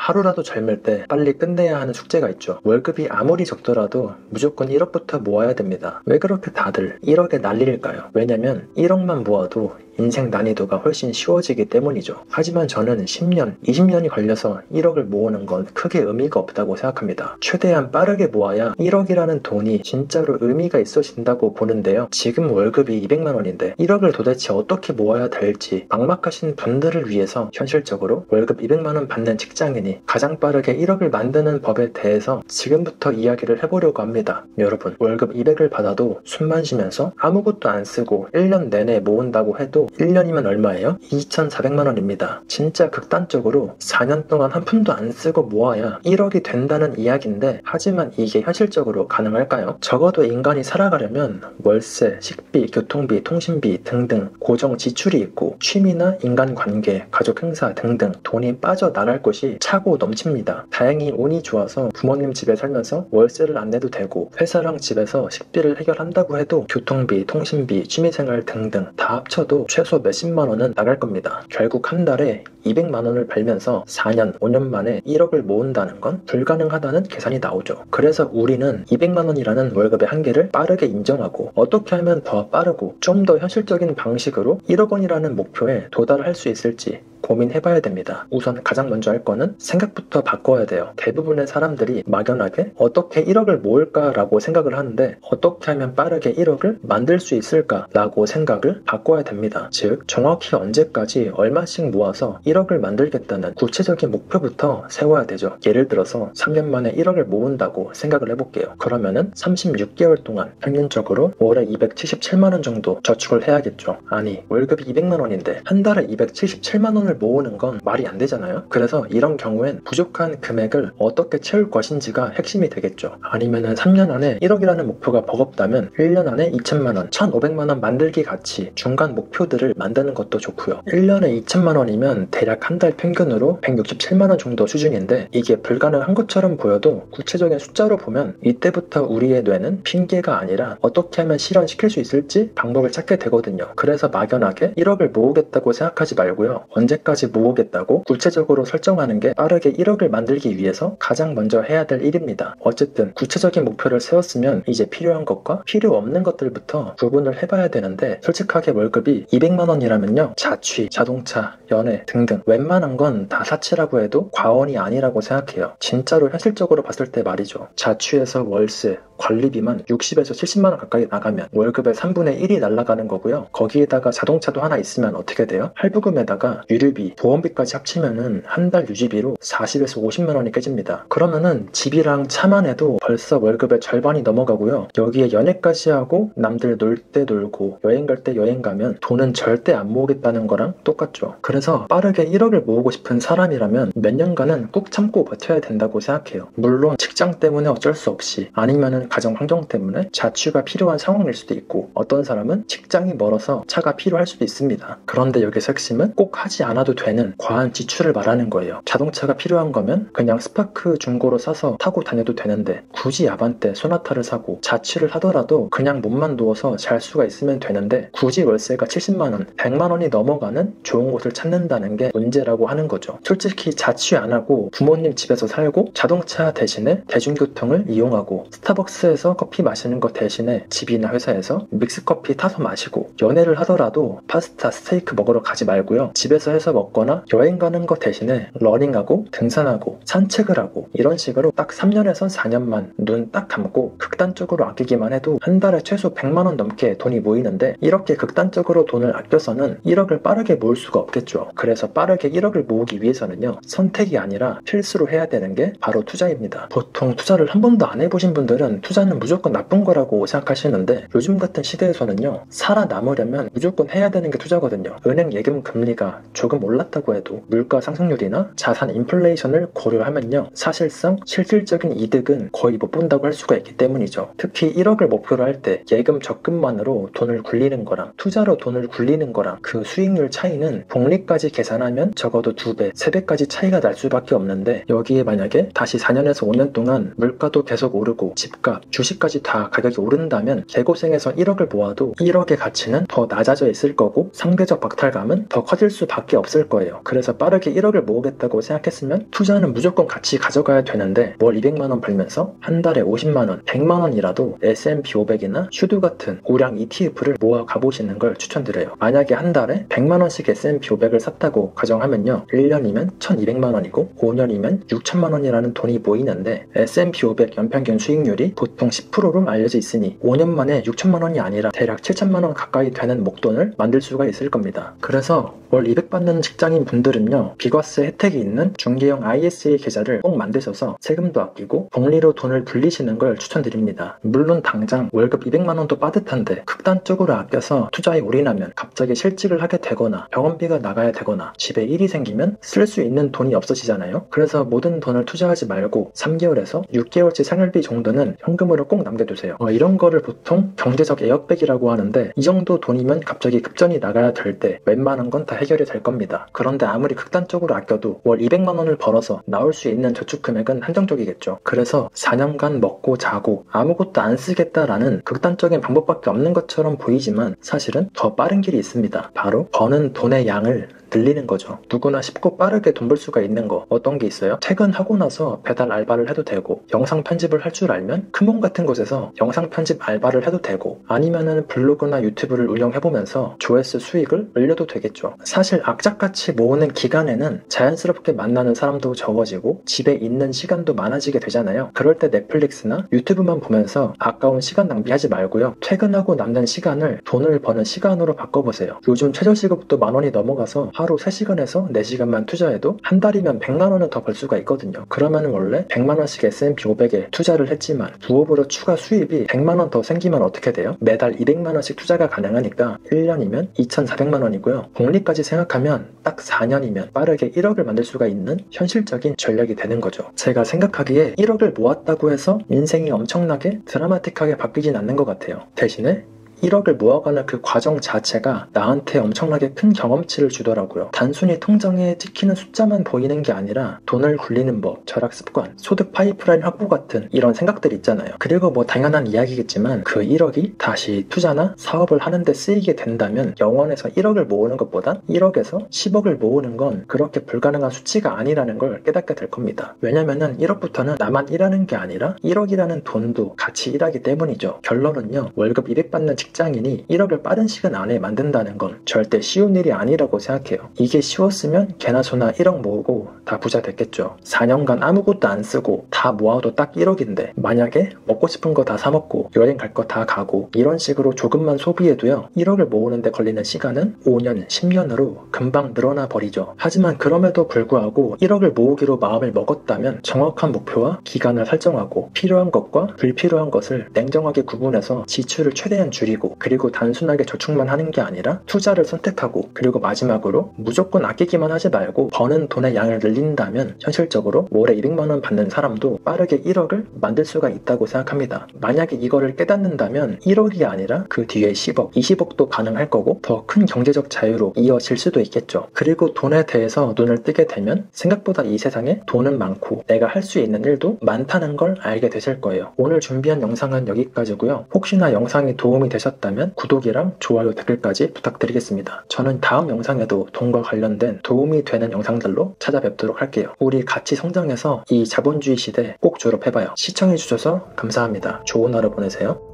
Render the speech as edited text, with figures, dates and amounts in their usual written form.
하루라도 젊을 때 빨리 끝내야 하는 숙제가 있죠. 월급이 아무리 적더라도 무조건 1억부터 모아야 됩니다. 왜 그렇게 다들 1억에 난리일까요? 왜냐면 1억만 모아도 인생 난이도가 훨씬 쉬워지기 때문이죠. 하지만 저는 10년, 20년이 걸려서 1억을 모으는 건 크게 의미가 없다고 생각합니다. 최대한 빠르게 모아야 1억이라는 돈이 진짜로 의미가 있어진다고 보는데요. 지금 월급이 200만 원인데 1억을 도대체 어떻게 모아야 될지 막막하신 분들을 위해서 현실적으로 월급 200만 원 받는 직장인이 가장 빠르게 1억을 만드는 법에 대해서 지금부터 이야기를 해보려고 합니다. 여러분, 월급 200을 받아도 숨만 쉬면서 아무것도 안 쓰고 1년 내내 모은다고 해도 1년이면 얼마예요? 2,400만 원입니다. 진짜 극단적으로 4년 동안 한 푼도 안 쓰고 모아야 1억이 된다는 이야기인데, 하지만 이게 현실적으로 가능할까요? 적어도 인간이 살아가려면 월세, 식비, 교통비, 통신비 등등 고정 지출이 있고 취미나 인간관계, 가족 행사 등등 돈이 빠져나갈 곳이 차고 넘칩니다. 다행히 운이 좋아서 부모님 집에 살면서 월세를 안 내도 되고 회사랑 집에서 식비를 해결한다고 해도 교통비, 통신비, 취미생활 등등 다 합쳐도 최소 몇십만 원은 나갈 겁니다. 결국 한 달에 200만 원을 벌면서 4년, 5년 만에 1억을 모은다는 건 불가능하다는 계산이 나오죠. 그래서 우리는 200만 원이라는 월급의 한계를 빠르게 인정하고 어떻게 하면 더 빠르고 좀 더 현실적인 방식으로 1억 원이라는 목표에 도달할 수 있을지 고민해봐야 됩니다. 우선 가장 먼저 할 거는 생각부터 바꿔야 돼요. 대부분의 사람들이 막연하게 어떻게 1억을 모을까라고 생각을 하는데, 어떻게 하면 빠르게 1억을 만들 수 있을까라고 생각을 바꿔야 됩니다. 즉, 정확히 언제까지 얼마씩 모아서 1억을 만들겠다는 구체적인 목표부터 세워야 되죠. 예를 들어서 3년 만에 1억을 모은다고 생각을 해볼게요. 그러면은 36개월 동안 평균적으로 월에 277만 원 정도 저축을 해야겠죠. 아니, 월급이 200만 원인데 한 달에 277만 원을 모으는 건 말이 안 되잖아요. 그래서 이런 경우엔 부족한 금액을 어떻게 채울 것인지가 핵심이 되겠죠. 아니면은 3년 안에 1억이라는 목표가 버겁다면 1년 안에 2천만 원, 1,500만 원 만들기 같이 중간 목표들을 만드는 것도 좋고요. 1년에 2천만 원이면 대략 한 달 평균으로 167만 원 정도 수준인데, 이게 불가능한 것처럼 보여도 구체적인 숫자로 보면 이때부터 우리의 뇌는 핑계가 아니라 어떻게 하면 실현시킬 수 있을지 방법을 찾게 되거든요. 그래서 막연하게 1억을 모으겠다고 생각하지 말고요. 언제까지 모으겠다고 구체적으로 설정하는 게 빠르게 1억을 만들기 위해서 가장 먼저 해야 될 일입니다. 어쨌든 구체적인 목표를 세웠으면 이제 필요한 것과 필요 없는 것들부터 구분을 해봐야 되는데, 솔직하게 월급이 200만 원이라면요, 자취, 자동차, 연애 등등 웬만한 건 다 사치라고 해도 과언이 아니라고 생각해요. 진짜로 현실적으로 봤을 때 말이죠. 자취에서 월세, 관리비만 60에서 70만 원 가까이 나가면 월급의 3분의 1이 날아가는 거고요. 거기에다가 자동차도 하나 있으면 어떻게 돼요? 할부금에다가 유류비, 보험비까지 합치면은 한 달 유지비로 40에서 50만 원이 깨집니다. 그러면은 집이랑 차만 해도 벌써 월급의 절반이 넘어가고요. 여기에 연애까지 하고 남들 놀 때 놀고 여행 갈 때 여행 가면 돈은 절대 안 모으겠다는 거랑 똑같죠. 그래서 빠르게 1억을 모으고 싶은 사람이라면 몇 년간은 꾹 참고 버텨야 된다고 생각해요. 물론 직장 때문에 어쩔 수 없이, 아니면은 가정 환경 때문에 자취가 필요한 상황일 수도 있고, 어떤 사람은 직장이 멀어서 차가 필요할 수도 있습니다. 그런데 여기서 핵심은 꼭 하지 않아도 되는 과한 지출을 말하는 거예요. 자동차가 필요한 거면 그냥 스파크 중고로 사서 타고 다녀도 되는데, 굳이 아반떼, 소나타를 사고 자취를 하더라도 그냥 몸만 누워서 잘 수가 있으면 되는데, 굳이 월세가 70만 원, 100만 원이 넘어가는 좋은 곳을 찾는다는 게 문제라고 하는 거죠. 솔직히 자취 안 하고 부모님 집에서 살고 자동차 대신에 대중교통을 이용하고 스타벅스에서 커피 마시는 것 대신에 집이나 회사에서 믹스커피 타서 마시고, 연애를 하더라도 파스타, 스테이크 먹으러 가지 말고요, 집에서 해서 먹거나 여행 가는 것 대신에 러닝하고 등산하고 산책을 하고, 이런 식으로 딱 3년에서 4년만 눈 딱 감고 극단적으로 아끼기만 해도 한 달에 최소 100만 원 넘게 돈이 모이는데, 이렇게 극단적으로 돈을 아껴서는 1억을 빠르게 모을 수가 없겠죠. 그래서 빠르게 1억을 모으기 위해서는요, 선택이 아니라 필수로 해야 되는 게 바로 투자입니다. 보통 투자를 한 번도 안 해보신 분들은 투자는 무조건 나쁜 거라고 생각하시는데, 요즘 같은 시대에서는요, 살아남으려면 무조건 해야 되는 게 투자거든요. 은행 예금 금리가 조금 올랐다고 해도 물가 상승률이나 자산 인플레이션을 고려하면요, 사실상 실질적인 이득은 거의 못 본다고 할 수가 있기 때문이죠. 특히 1억을 목표로 할 때 예금 적금만으로 돈을 굴리는 거랑 투자로 돈을 굴리는 거랑 그 수익률 차이는 복리까지 계산하면 적어도 2배, 3배까지 차이가 날 수밖에 없는데, 여기에 만약에 다시 4년에서 5년 동안 물가도 계속 오르고 집값, 주식까지 다 가격이 오른다면 개고생해서 1억을 모아도 1억의 가치는 더 낮아져 있을 거고, 상대적 박탈감은 더 커질 수밖에 없을 거예요. 그래서 빠르게 1억을 모으겠다고 생각했으면 투자는 무조건 같이 가져가야 되는데 월 200만원 벌면서 한 달에 50만원, 100만원이라도 S&P 500이나 슈드 같은 고량 ETF를 모아 가보시는 걸 추천드려요. 만약에 한 달에 100만원씩 S&P 500을 샀다고 가정하면요, 1년이면 1200만원이고 5년이면 6천만원이라는 돈이 모이는데 S&P 500 연평균 수익률이 보통 10%로 알려져 있으니 5년 만에 6천만원이 아니라 대략 7천만원 가까이 되는 목돈을 만들 수가 있을 겁니다. 그래서 월 200 받는 직장인 분들은요, 비과세 혜택이 있는 중개형 ISA 계좌를 꼭 만드셔서 세금도 아끼고 복리로 돈을 불리시는 걸 추천드립니다. 물론 당장 월급 200만원도 빠듯한데 극단적으로 아껴서 투자에 올인하면 갑자기 실직을 하게 되거나 병원비가 나가야 되거나 집에 일이 생기면 쓸 수 있는 돈이 없어지잖아요. 그래서 모든 돈을 투자하지 말고 3개월에서 6개월치 생활비 정도는 현금으로 꼭 남겨두세요. 이런 거를 보통 경제적 에어백이라고 하는데, 이 정도 돈이면 갑자기 급전이 나가야 될 때 웬만한 건 다 해결이 될 겁니다. 그런데 아무리 극단적으로 아껴도 월 200만원을 벌어서 나올 수 있는 저축 금액은 한정적이겠죠. 그래서 4년간 먹고 자고 아무것도 안 쓰겠다라는 극단적인 방법밖에 없는 것처럼 보이지만 사실은 더 빠른 길이 있습니다. 바로 버는 돈의 양을 늘리는 거죠. 누구나 쉽고 빠르게 돈 벌 수가 있는 거 어떤 게 있어요? 퇴근하고 나서 배달 알바를 해도 되고, 영상 편집을 할 줄 알면 크몬 같은 곳에서 영상 편집 알바를 해도 되고, 아니면은 블로그나 유튜브를 운영해보면서 조회수 수익을 늘려도 되겠죠. 사실 악착같이 모으는 기간에는 자연스럽게 만나는 사람도 적어지고 집에 있는 시간도 많아지게 되잖아요. 그럴 때 넷플릭스나 유튜브만 보면서 아까운 시간 낭비하지 말고요, 퇴근하고 남는 시간을 돈을 버는 시간으로 바꿔보세요. 요즘 최저시급도 10,000원이 넘어가서 하루 3시간에서 4시간만 투자해도 한 달이면 100만원은 더 벌 수가 있거든요. 그러면 원래 100만원씩 S&P 500에 투자를 했지만 부업으로 추가 수입이 100만원 더 생기면 어떻게 돼요? 매달 200만원씩 투자가 가능하니까 1년이면 2,400만원이고요. 복리까지 생각하면 딱 4년이면 빠르게 1억을 만들 수가 있는 현실적인 전략이 되는 거죠. 제가 생각하기에 1억을 모았다고 해서 인생이 엄청나게 드라마틱하게 바뀌진 않는 것 같아요. 대신에 1억을 모아가는 그 과정 자체가 나한테 엄청나게 큰 경험치를 주더라고요. 단순히 통장에 찍히는 숫자만 보이는 게 아니라 돈을 굴리는 법, 절약 습관, 소득 파이프라인 확보 같은 이런 생각들이 있잖아요. 그리고 뭐 당연한 이야기겠지만 그 1억이 다시 투자나 사업을 하는데 쓰이게 된다면 영원에서 1억을 모으는 것보다 1억에서 10억을 모으는 건 그렇게 불가능한 수치가 아니라는 걸 깨닫게 될 겁니다. 왜냐면은 1억부터는 나만 일하는 게 아니라 1억이라는 돈도 같이 일하기 때문이죠. 결론은요, 월급 200 받는 직장인이 1억을 빠른 시간 안에 만든다는 건 절대 쉬운 일이 아니라고 생각해요. 이게 쉬웠으면 개나 소나 1억 모으고 다 부자 됐겠죠. 4년간 아무것도 안 쓰고 다 모아도 딱 1억인데 만약에 먹고 싶은 거 다 사 먹고 여행 갈 거 다 가고 이런 식으로 조금만 소비해도요, 1억을 모으는데 걸리는 시간은 5년, 10년으로 금방 늘어나 버리죠. 하지만 그럼에도 불구하고 1억을 모으기로 마음을 먹었다면 정확한 목표와 기간을 설정하고 필요한 것과 불필요한 것을 냉정하게 구분해서 지출을 최대한 줄이고, 그리고 단순하게 저축만 하는 게 아니라 투자를 선택하고, 그리고 마지막으로 무조건 아끼기만 하지 말고 버는 돈의 양을 늘린다면 현실적으로 월에 200만원 받는 사람도 빠르게 1억을 만들 수가 있다고 생각합니다. 만약에 이거를 깨닫는다면 1억이 아니라 그 뒤에 10억, 20억도 가능할 거고 더 큰 경제적 자유로 이어질 수도 있겠죠. 그리고 돈에 대해서 눈을 뜨게 되면 생각보다 이 세상에 돈은 많고 내가 할 수 있는 일도 많다는 걸 알게 되실 거예요. 오늘 준비한 영상은 여기까지고요. 혹시나 영상이 도움이 되셨다면 구독이랑 좋아요, 댓글까지 부탁드리겠습니다. 저는 다음 영상에도 돈과 관련된 도움이 되는 영상들로 찾아뵙도록 할게요. 우리 같이 성장해서 이 자본주의 시대 꼭 졸업해봐요. 시청해주셔서 감사합니다. 좋은 하루 보내세요.